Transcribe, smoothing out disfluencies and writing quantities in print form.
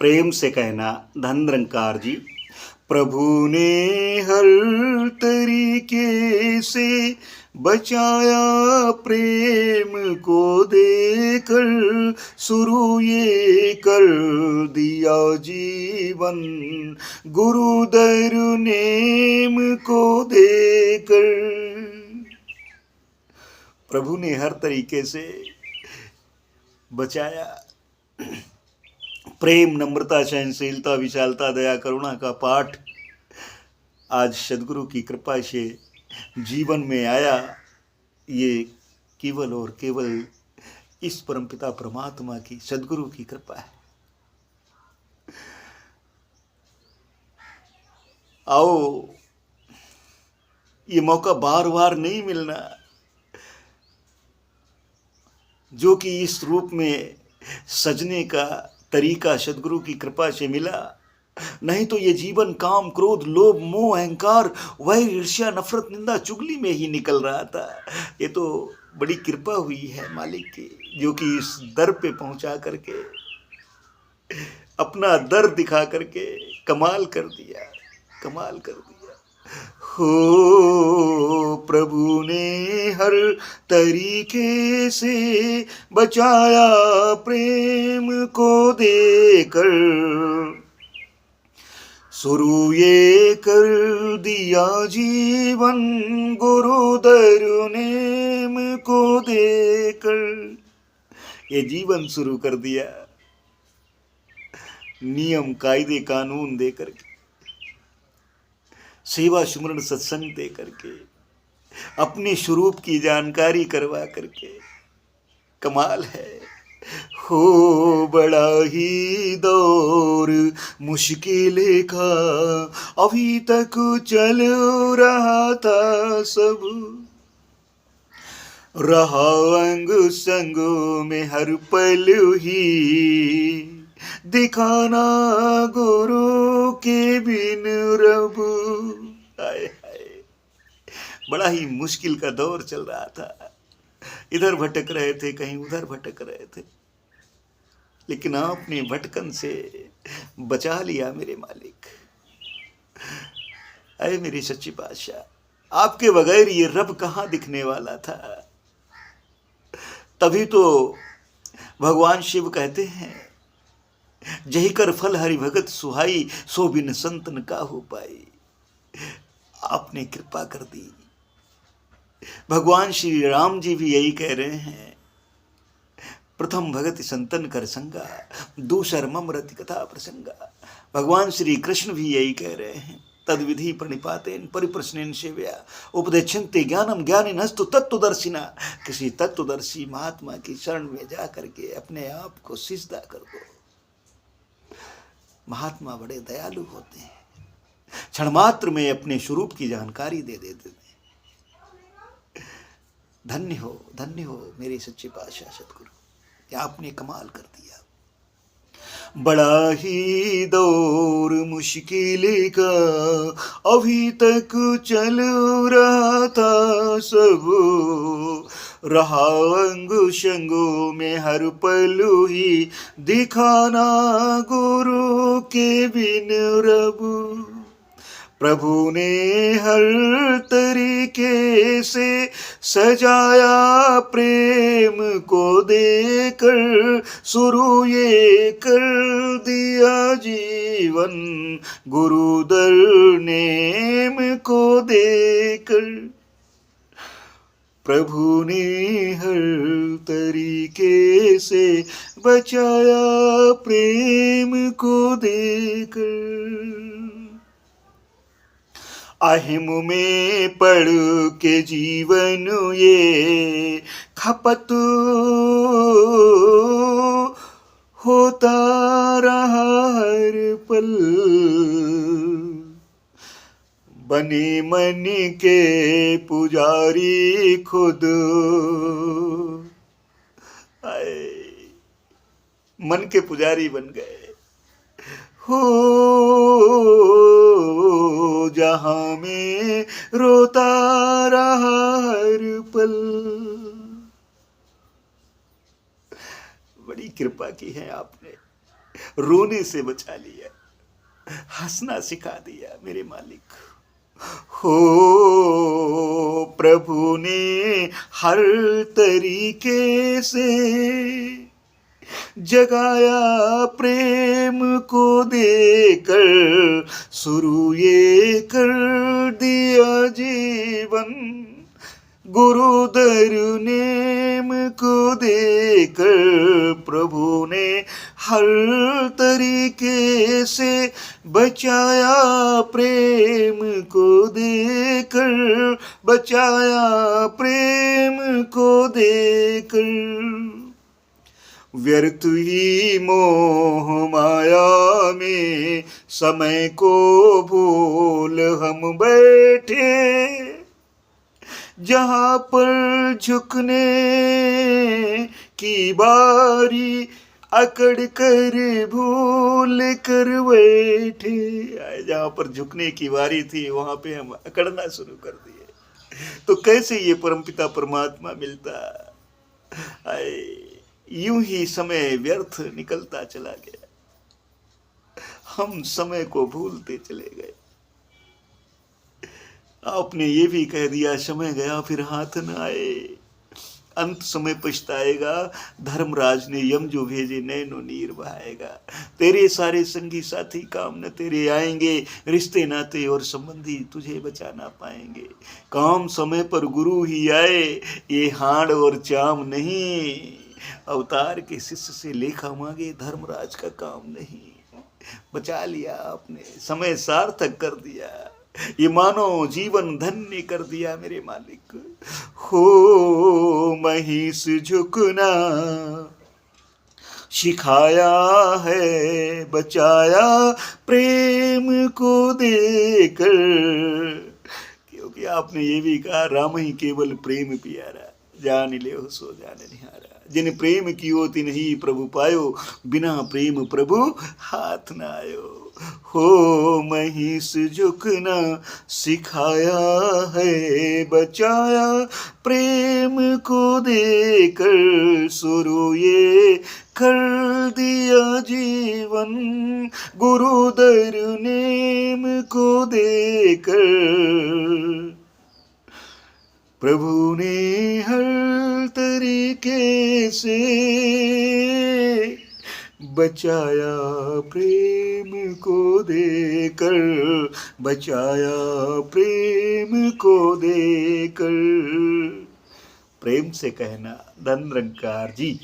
प्रेम से कहना धन निरंकार जी। प्रभु ने हर तरीके से बचाया प्रेम को देकर, शुरू ये कर दिया जीवन गुरुदर नेम को देकर। प्रभु ने हर तरीके से बचाया। प्रेम, नम्रता, सहनशीलता, विशालता, दया, करुणा का पाठ आज सदगुरु की कृपा से जीवन में आया। ये केवल और केवल इस परमपिता परमात्मा की, सदगुरु की कृपा है। आओ, ये मौका बार बार नहीं मिलना जो कि इस रूप में सजने का तरीका सदगुरु की कृपा से मिला। नहीं तो ये जीवन काम, क्रोध, लोभ, मोह, अहंकार, वह ईर्ष्या, नफरत, निंदा, चुगली में ही निकल रहा था। ये तो बड़ी कृपा हुई है मालिक की, जो कि इस दर पे पहुंचा करके, अपना दर दिखा करके कमाल कर दिया, कमाल कर दिया। हो प्रभु ने हर तरीके से बचाया प्रेम को देकर, शुरू ये कर दिया जीवन गुरुदर नेम को देकर। ये जीवन शुरू कर दिया नियम, कायदे, कानून दे करके, सेवा, सुमरण, सत्संग दे करके, अपने स्वरूप की जानकारी करवा करके। कमाल है। हो बड़ा ही दौर मुश्किल का अभी तक चल रहा था सब, रहा अंग संग में हर पल ही दिखाना गुरु के बिन रब। हाय हाय, बड़ा ही मुश्किल का दौर चल रहा था। इधर भटक रहे थे, कहीं उधर भटक रहे थे, लेकिन आपने भटकन से बचा लिया मेरे मालिक। अरे मेरी सच्ची बादशाह, आपके बगैर ये रब कहाँ दिखने वाला था। तभी तो भगवान शिव कहते हैं, जही कर फल हरि भगत सुहाई, सो बिन संतन काहू पाई। आपने कृपा कर दी। भगवान श्री राम जी भी यही कह रहे हैं, प्रथम भगति संतन कर संगा, दूसर मम रति कथा प्रसंगा। भगवान श्री कृष्ण भी यही कह रहे हैं, तद विधि प्रणिपातेन परिप्रश्नेन सेव्या उपदेक्षन्ते ज्ञानम ज्ञानिनस्तु तत्वदर्शिना। किसी तत्वदर्शी महात्मा की शरण में जा करके अपने आप को सिजदा कर दो। महात्मा बड़े दयालु होते हैं, क्षण मात्र में अपने स्वरूप की जानकारी दे देते हैं। धन्य हो मेरे सच्चे पातशाह सतगुरु, क्या आपने कमाल कर दिया। बड़ा ही दौर मुश्किल का अभी तक चल रहा था सब, रहा अंग शंगों में हर पल ही दिखाना गुरु के बिन रब। प्रभु ने हर तरीके से सजाया प्रेम को देकर, शुरू ये कर दिया जीवन गुरुदर नेम को देकर। प्रभु ने हर तरीके से बचाया प्रेम को देकर। अहिम में पढ़ के जीवन ये खपत होता रहा हर पल, बने मन के पुजारी खुद। आए मन के पुजारी बन गए। हो जहां में रोता रहा हर पल। बड़ी कृपा की है आपने। रोने से बचा लिया, हंसना सिखा दिया मेरे मालिक। हो प्रभु ने हर तरीके से जगाया प्रेम को देकर, शुरू ये कर दिया जीवन, गुरुदर नेम को देकर। प्रभु ने हर तरीके से बचाया प्रेम को देकर, बचाया प्रेम को देकर। व्यर्थ ही मोह माया में समय को भूल हम बैठे, जहां पर झुकने की बारी अकड़ कर भूल कर बैठे। जहां पर झुकने की बारी थी वहां पे हम अकड़ना शुरू कर दिए। तो कैसे ये परमपिता परमात्मा मिलता? आए यूं ही समय व्यर्थ निकलता चला गया, हम समय को भूलते चले गए। आपने ये भी कह दिया समय गया फिर हाथ न आए, अंत समय पछताएगा, धर्मराज ने यम जो भेजे नैनो नीर बहाएगा। तेरे सारे संगी साथी काम न तेरे आएंगे, रिश्ते नाते और संबंधी तुझे बचा ना पाएंगे। काम समय पर गुरु ही आए, ये हाड़ और चाम नहीं, अवतार के शिष्य से लेखा मांगे, धर्मराज का काम नहीं। बचा लिया आपने, समय सार्थक कर दिया, ये मानो जीवन धन्य कर दिया मेरे मालिक। हो महिष झुकना सिखाया है, बचाया प्रेम को देकर। क्योंकि आपने ये भी कहा राम ही केवल प्रेम प्यारा, जान ले हो सो जान निहारा। जिन प्रेम कियो तिन ही प्रभु पायो, बिना प्रेम प्रभु हाथ न आयो। हो महिष झुकना सिखाया है, बचाया प्रेम को देकर, शुरू ये कर दिया जीवन, गुरुदर नेम को देकर। प्रभु ने हर तरीके से बचाया प्रेम को देकर, बचाया प्रेम को देकर। प्रेम से कहना धन निरंकार जी।